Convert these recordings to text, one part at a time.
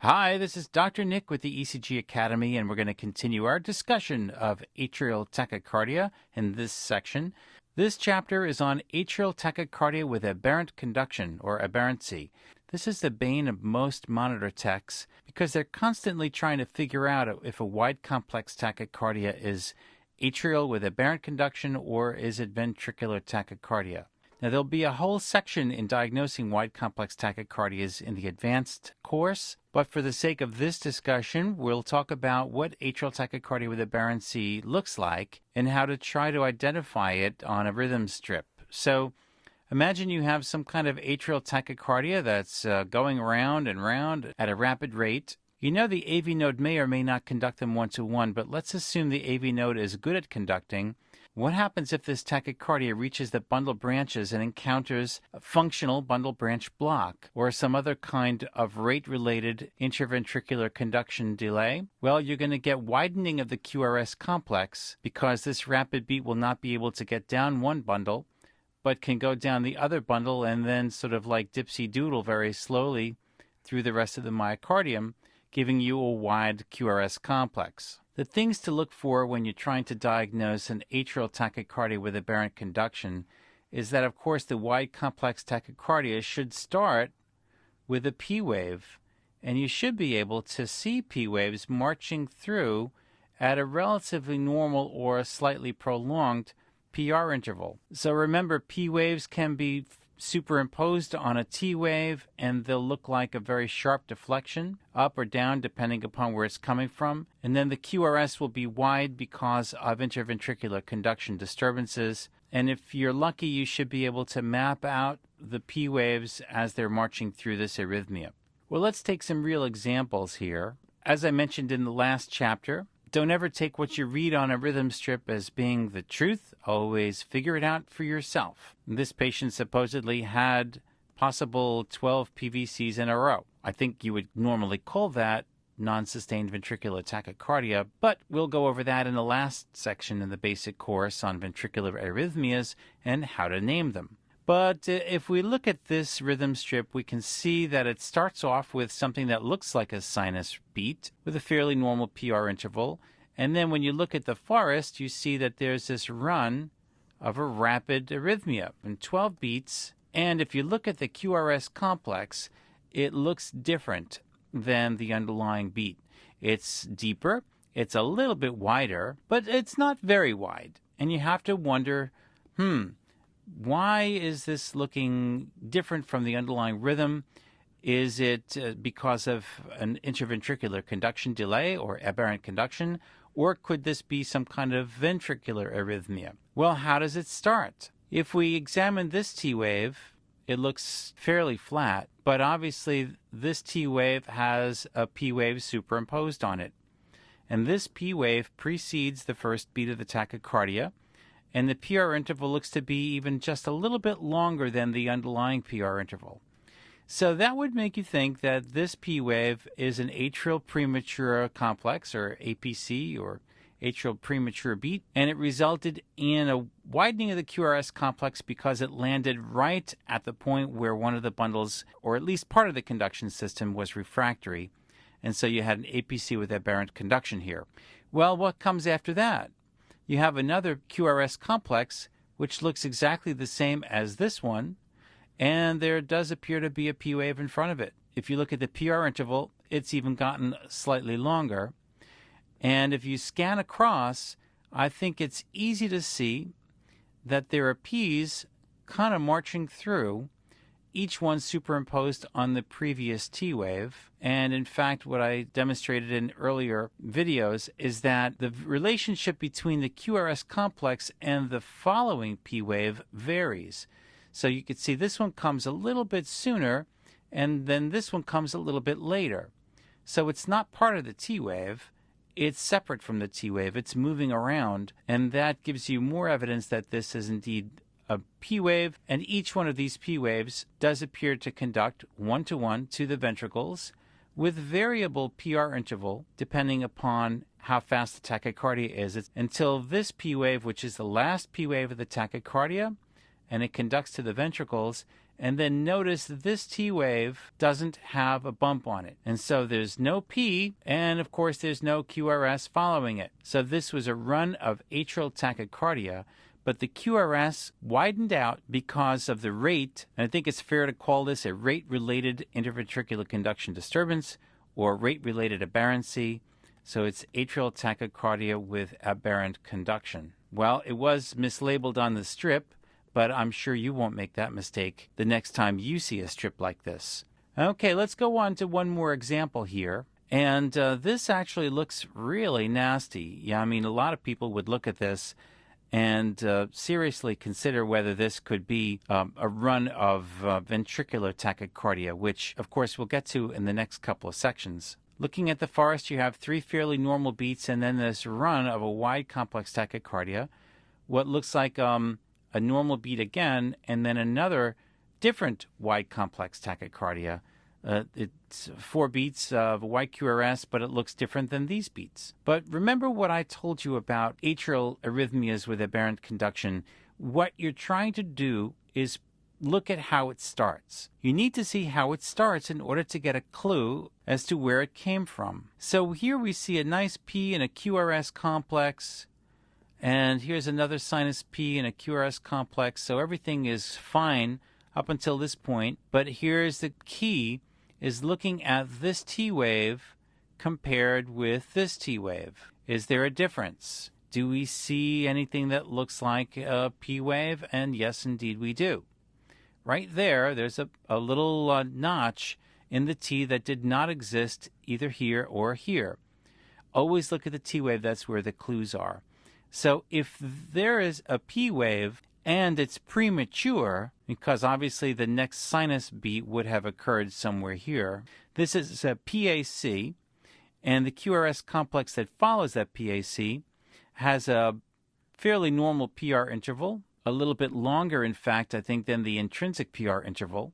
Hi, this is Dr. Nick with the ECG Academy, and we're going to continue our discussion of atrial tachycardia in this section. This chapter is on atrial tachycardia with aberrant conduction, or aberrancy. This is the bane of most monitor techs because they're constantly trying to figure out if a wide complex tachycardia is atrial with aberrant conduction or is it ventricular tachycardia. Now, there'll be a whole section in diagnosing wide complex tachycardias in the advanced course, but for the sake of this discussion, we'll talk about what atrial tachycardia with aberrancy looks like and how to try to identify it on a rhythm strip. So, imagine you have some kind of atrial tachycardia that's going round and round at a rapid rate. You know the AV node may or may not conduct them one-to-one, but let's assume the AV node is good at conducting. What happens if this tachycardia reaches the bundle branches and encounters a functional bundle branch block or some other kind of rate-related interventricular conduction delay? Well, you're going to get widening of the QRS complex because this rapid beat will not be able to get down one bundle, but can go down the other bundle and then sort of like dipsy-doodle very slowly through the rest of the myocardium, giving you a wide QRS complex. The things to look for when you're trying to diagnose an atrial tachycardia with aberrant conduction is that, of course, the wide complex tachycardia should start with a P wave, and you should be able to see P waves marching through at a relatively normal or slightly prolonged PR interval. So remember, P waves can be superimposed on a T wave, and they'll look like a very sharp deflection, up or down, depending upon where it's coming from. And then the QRS will be wide because of interventricular conduction disturbances. And if you're lucky, you should be able to map out the P waves as they're marching through this arrhythmia. Well, let's take some real examples here. As I mentioned in the last chapter, don't ever take what you read on a rhythm strip as being the truth. Always figure it out for yourself. This patient supposedly had possible 12 PVCs in a row. I think you would normally call that non-sustained ventricular tachycardia, but we'll go over that in the last section in the basic course on ventricular arrhythmias and how to name them. But if we look at this rhythm strip, we can see that it starts off with something that looks like a sinus beat with a fairly normal PR interval. And then when you look at the forest, you see that there's this run of a rapid arrhythmia in 12 beats. And if you look at the QRS complex, it looks different than the underlying beat. It's deeper, it's a little bit wider, but it's not very wide. And you have to wonder, why is this looking different from the underlying rhythm? Is it because of an interventricular conduction delay or aberrant conduction? Or could this be some kind of ventricular arrhythmia? Well, how does it start? If we examine this T wave, it looks fairly flat, but obviously this T wave has a P wave superimposed on it. And this P wave precedes the first beat of the tachycardia, and the PR interval looks to be even just a little bit longer than the underlying PR interval. So that would make you think that this P wave is an atrial premature complex, or APC, or atrial premature beat, and it resulted in a widening of the QRS complex because it landed right at the point where one of the bundles, or at least part of the conduction system, was refractory, and so you had an APC with aberrant conduction here. Well, what comes after that? You have another QRS complex which looks exactly the same as this one, and there does appear to be a P wave in front of it. If you look at the PR interval, it's even gotten slightly longer. And if you scan across, I think it's easy to see that there are P's kind of marching through, each one superimposed on the previous T wave. And in fact, what I demonstrated in earlier videos is that the relationship between the QRS complex and the following P wave varies. So you can see this one comes a little bit sooner, and then this one comes a little bit later. So it's not part of the T wave. It's separate from the T wave. It's moving around, and that gives you more evidence that this is indeed a P wave, and each one of these P waves does appear to conduct one-to-one to the ventricles with variable PR interval depending upon how fast the tachycardia is, until this P wave, which is the last P wave of the tachycardia, and it conducts to the ventricles, And then notice that this T wave doesn't have a bump on it. And so there's no P, and of course there's no QRS following it. So this was a run of atrial tachycardia, but the QRS widened out because of the rate, and I think it's fair to call this a rate-related interventricular conduction disturbance or rate-related aberrancy. So it's atrial tachycardia with aberrant conduction. Well, it was mislabeled on the strip, but I'm sure you won't make that mistake the next time you see a strip like this. Okay, let's go on to one more example here. And this actually looks really nasty. Yeah, I mean, a lot of people would look at this and seriously consider whether this could be a run of ventricular tachycardia, which, of course, we'll get to in the next couple of sections. Looking at the forest, you have 3 fairly normal beats and then this run of a wide complex tachycardia, what looks like a normal beat again, and then another different wide complex tachycardia. It's 4 beats of a wide QRS, but it looks different than these beats. But remember what I told you about atrial arrhythmias with aberrant conduction. What you're trying to do is look at how it starts. You need to see how it starts in order to get a clue as to where it came from. So here we see a nice P and a QRS complex, and here's another sinus P and a QRS complex. So everything is fine up until this point, but here's the key, is looking at this T wave compared with this T wave. Is there a difference? Do we see anything that looks like a P wave? And yes, indeed we do. Right there, there's a little notch in the T that did not exist either here or here. Always look at the T wave, that's where the clues are. So if there is a P wave and it's premature, because obviously the next sinus beat would have occurred somewhere here, this is a PAC, and the QRS complex that follows that PAC has a fairly normal PR interval, a little bit longer, in fact, I think, than the intrinsic PR interval.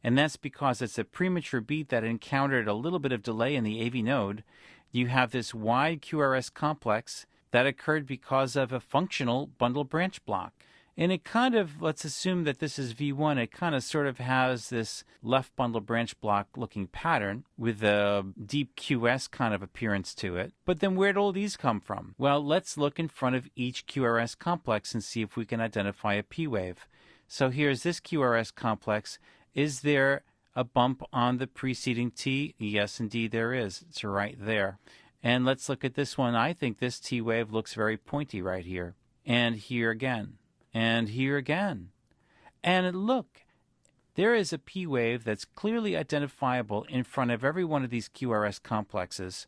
And that's because it's a premature beat that encountered a little bit of delay in the AV node. You have this wide QRS complex that occurred because of a functional bundle branch block. And it kind of, let's assume that this is V1, it kind of sort of has this left bundle branch block looking pattern with a deep QS kind of appearance to it. But then where'd all these come from? Well, let's look in front of each QRS complex and see if we can identify a P wave. So here's this QRS complex. Is there a bump on the preceding T? Yes, indeed there is. It's right there. And let's look at this one. I think this T wave looks very pointy right here. And here again. And here again. And look, there is a P wave that's clearly identifiable in front of every one of these QRS complexes.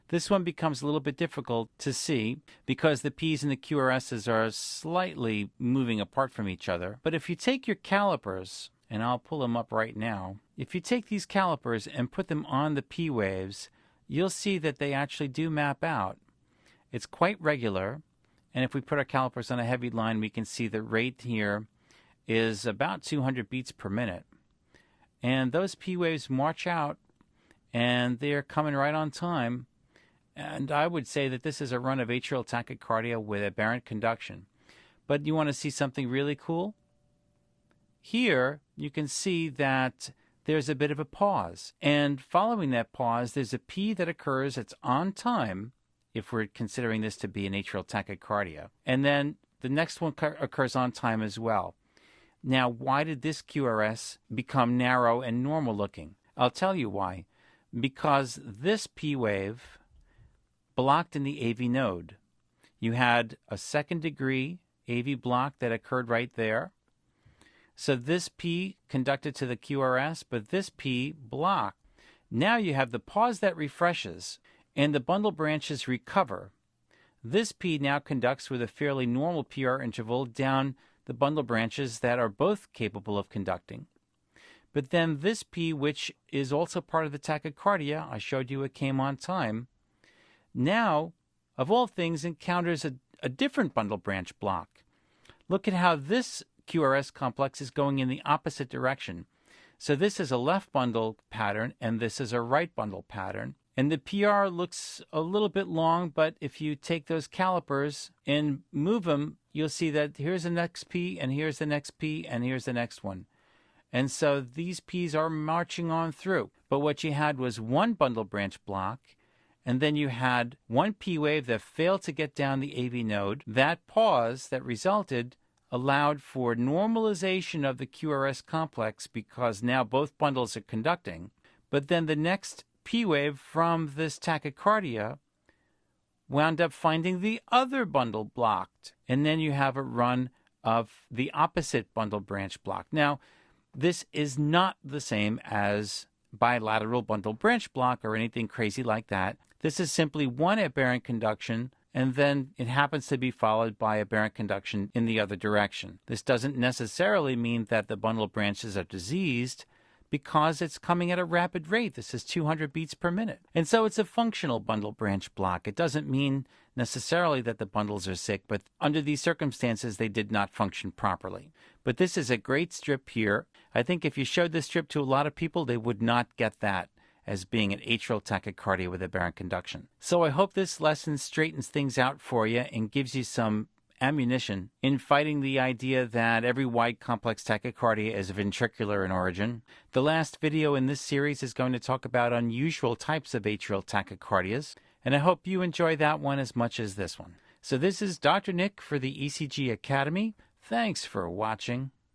This one becomes a little bit difficult to see because the P's and the QRSs are slightly moving apart from each other. But if you take your calipers, and I'll pull them up right now, if you take these calipers and put them on the P waves, you'll see that they actually do map out. It's quite regular. And if we put our calipers on a heavy line, we can see the rate here is about 200 beats per minute. And those P waves march out, and they're coming right on time. And I would say that this is a run of atrial tachycardia with aberrant conduction. But you want to see something really cool? Here, you can see that there's a bit of a pause. And following that pause, there's a P that occurs that's on time, if we're considering this to be an atrial tachycardia. And then the next one occurs on time as well. Now, why did this QRS become narrow and normal looking? I'll tell you why. Because this P wave blocked in the AV node. You had a second degree AV block that occurred right there. So this P conducted to the QRS, but this P blocked. Now you have the pause that refreshes, and the bundle branches recover. This P now conducts with a fairly normal PR interval down the bundle branches that are both capable of conducting. But then this P, which is also part of the tachycardia, I showed you it came on time, now, of all things, encounters a different bundle branch block. Look at how this QRS complex is going in the opposite direction. So this is a left bundle pattern, and this is a right bundle pattern. And the PR looks a little bit long, but if you take those calipers and move them, you'll see that here's the next P, and here's the next P, and here's the next one. And so these P's are marching on through. But what you had was one bundle branch block, and then you had one P wave that failed to get down the AV node. That pause that resulted allowed for normalization of the QRS complex because now both bundles are conducting. But then the next P wave from this tachycardia wound up finding the other bundle blocked. And then you have a run of the opposite bundle branch block. Now, this is not the same as bilateral bundle branch block or anything crazy like that. This is simply one aberrant conduction, and then it happens to be followed by aberrant conduction in the other direction. This doesn't necessarily mean that the bundle branches are diseased, because it's coming at a rapid rate. This is 200 beats per minute. And so it's a functional bundle branch block. It doesn't mean necessarily that the bundles are sick, but under these circumstances, they did not function properly. But this is a great strip here. I think if you showed this strip to a lot of people, they would not get that as being an atrial tachycardia with aberrant conduction. So I hope this lesson straightens things out for you and gives you some ammunition in fighting the idea that every wide complex tachycardia is ventricular in origin. The last video in this series is going to talk about unusual types of atrial tachycardias, and I hope you enjoy that one as much as this one. So this is Dr. Nick for the ECG Academy. Thanks for watching.